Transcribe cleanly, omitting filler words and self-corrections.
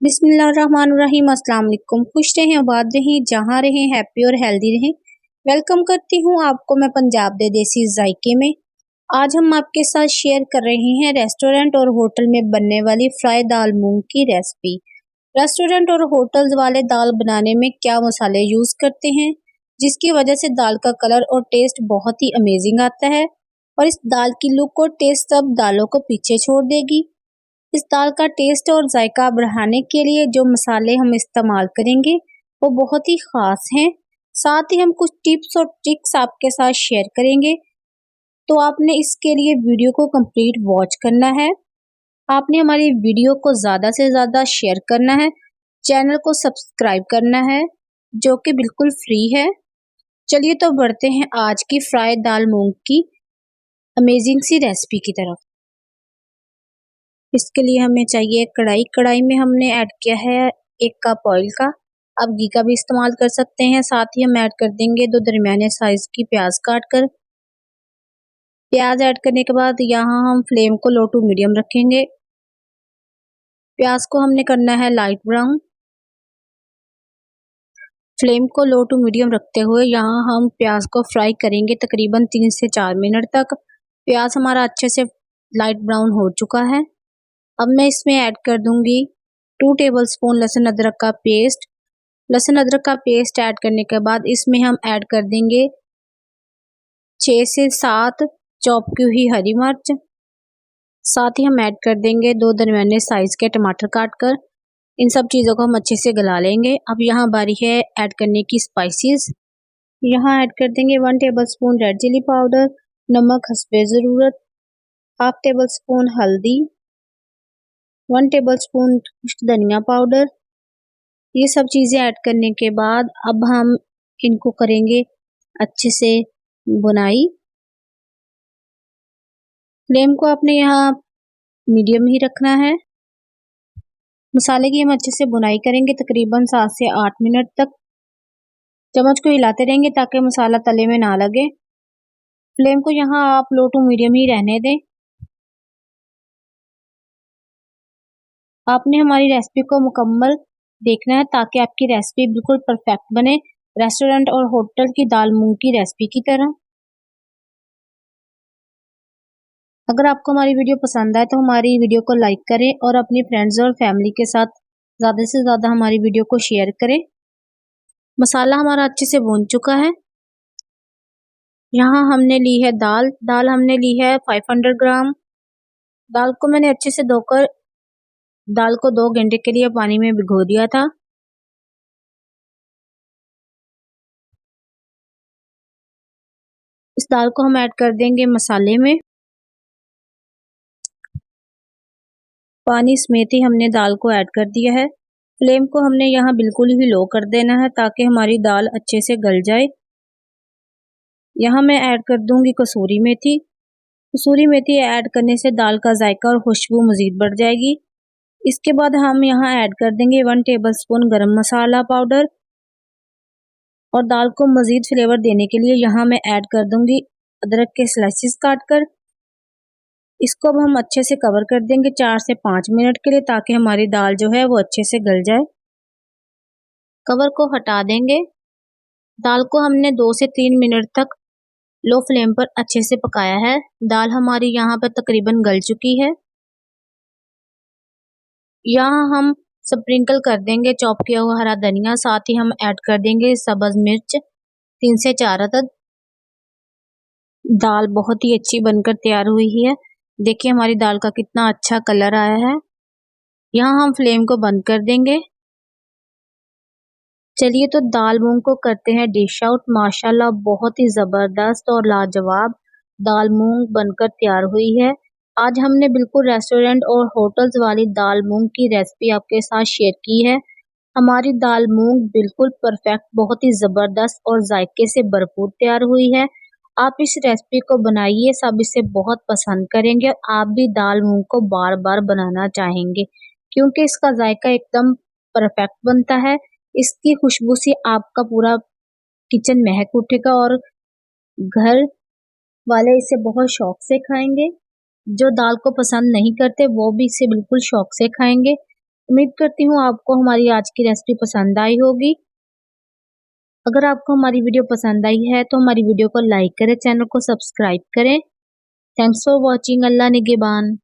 बिस्मिल्लाहिर्रहमानिर्रहीम। अस्सलाम वालेकुम। खुश रहें, आबाद रहें, जहाँ रहें हैप्पी और हेल्दी रहें। वेलकम करती हूँ आपको मैं पंजाब दे देसी जायके में। आज हम आपके साथ शेयर कर रहे हैं रेस्टोरेंट और होटल में बनने वाली फ्राई दाल मूंग की रेसिपी। रेस्टोरेंट और होटल्स वाले दाल बनाने में क्या मसाले यूज करते हैं, जिसकी वजह से दाल का कलर और टेस्ट बहुत ही अमेजिंग आता है और इस दाल की लुक और टेस्ट सब दालों को पीछे छोड़ देगी। इस दाल का टेस्ट और जायका बढ़ाने के लिए जो मसाले हम इस्तेमाल करेंगे वो बहुत ही खास हैं। साथ ही हम कुछ टिप्स और ट्रिक्स आपके साथ शेयर करेंगे, तो आपने इसके लिए वीडियो को कंप्लीट वॉच करना है। आपने हमारी वीडियो को ज़्यादा से ज़्यादा शेयर करना है, चैनल को सब्सक्राइब करना है जो कि बिल्कुल फ्री है। चलिए तो बढ़ते हैं आज की फ्राई दाल मूंग की अमेजिंग सी रेसिपी की तरफ। इसके लिए हमें चाहिए कढ़ाई। कढ़ाई में हमने ऐड किया है 1 कप ऑयल का। आप घी का भी इस्तेमाल कर सकते हैं। साथ ही हम ऐड कर देंगे 2 दरमियाने साइज की प्याज काट कर। प्याज ऐड करने के बाद यहाँ हम फ्लेम को लो टू मीडियम रखेंगे। प्याज को हमने करना है लाइट ब्राउन। फ्लेम को लो टू मीडियम रखते हुए यहाँ हम प्याज को फ्राई करेंगे तकरीबन 3 से 4 मिनट तक। प्याज हमारा अच्छे से लाइट ब्राउन हो चुका है। अब मैं इसमें ऐड कर दूंगी 2 टेबलस्पून लहसुन अदरक का पेस्ट। लहसुन अदरक का पेस्ट ऐड करने के बाद इसमें हम ऐड कर देंगे 6 से 7 चॉप की हुई हरी मिर्च। साथ ही हम ऐड कर देंगे 2 दरमियाने साइज के टमाटर काट कर। इन सब चीज़ों को हम अच्छे से गला लेंगे। अब यहाँ बारी है ऐड करने की स्पाइसेस। यहाँ ऐड कर देंगे 1 टेबलस्पून रेड चिली पाउडर, नमक हस्बे ज़रूरत, हाफ टेबल स्पून हल्दी, 1 टेबलस्पून धनिया पाउडर। ये सब चीज़ें ऐड करने के बाद अब हम इनको करेंगे अच्छे से बुनाई। फ्लेम को आपने यहाँ मीडियम ही रखना है। मसाले की हम अच्छे से बुनाई करेंगे तकरीबन 7 से 8 मिनट तक। चम्मच को हिलाते रहेंगे ताकि मसाला तले में ना लगे। फ्लेम को यहाँ आप लो टू मीडियम ही रहने दें। आपने हमारी रेसिपी को मुकम्मल देखना है ताकि आपकी रेसिपी बिल्कुल परफेक्ट बने, रेस्टोरेंट और होटल की दाल मूंग की रेसिपी की तरह। अगर आपको हमारी वीडियो पसंद आए तो हमारी वीडियो को लाइक करें और अपनी फ्रेंड्स और फैमिली के साथ ज़्यादा से ज़्यादा हमारी वीडियो को शेयर करें। मसाला हमारा अच्छे से भून चुका है। यहाँ हमने ली है दाल हमने ली है 500 ग्राम। दाल को मैंने अच्छे से धोकर दाल को 2 घंटे के लिए पानी में भिगो दिया था। इस दाल को हम ऐड कर देंगे मसाले में। पानी समेत ही हमने दाल को ऐड कर दिया है। फ्लेम को हमने यहाँ बिल्कुल ही लो कर देना है ताकि हमारी दाल अच्छे से गल जाए। यहाँ मैं ऐड कर दूंगी कसूरी मेथी। कसूरी मेथी ऐड करने से दाल का जायका और खुशबू मज़ीद बढ़ जाएगी। इसके बाद हम यहाँ ऐड कर देंगे 1 टेबलस्पून गरम मसाला पाउडर और दाल को मज़ीद फ्लेवर देने के लिए यहाँ मैं ऐड कर दूंगी अदरक के स्लाइसेस काट कर। इसको अब हम अच्छे से कवर कर देंगे 4 से 5 मिनट के लिए ताकि हमारी दाल जो है वो अच्छे से गल जाए। कवर को हटा देंगे। दाल को हमने 2 से 3 मिनट तक लो फ्लेम पर अच्छे से पकाया है। दाल हमारी यहाँ पर तकरीबन गल चुकी है। यहाँ हम स्प्रिंकल कर देंगे चॉप किया हुआ हरा धनिया। साथ ही हम ऐड कर देंगे सब्ज मिर्च 3 से 4 अदद। दाल बहुत ही अच्छी बनकर तैयार हुई है। देखिए हमारी दाल का कितना अच्छा कलर आया है। यहाँ हम फ्लेम को बंद कर देंगे। चलिए तो दाल मूंग को करते हैं डिश आउट। माशाल्लाह बहुत ही ज़बरदस्त और लाजवाब दाल मूंग बनकर तैयार हुई है। आज हमने बिल्कुल रेस्टोरेंट और होटल्स वाली दाल मूंग की रेसिपी आपके साथ शेयर की है। हमारी दाल मूंग बिल्कुल परफेक्ट, बहुत ही ज़बरदस्त और जायके से भरपूर तैयार हुई है। आप इस रेसिपी को बनाइए, सब इसे बहुत पसंद करेंगे और आप भी दाल मूंग को बार बार बनाना चाहेंगे क्योंकि इसका जायका एकदम परफेक्ट बनता है। इसकी खुशबू से आपका पूरा किचन महक उठेगा और घर वाले इसे बहुत शौक से खाएंगे। जो दाल को पसंद नहीं करते वो भी इसे बिल्कुल शौक से खाएंगे। उम्मीद करती हूँ आपको हमारी आज की रेसिपी पसंद आई होगी। अगर आपको हमारी वीडियो पसंद आई है तो हमारी वीडियो को लाइक करें, चैनल को सब्सक्राइब करें। Thanks for watching. अल्लाह निगहबान।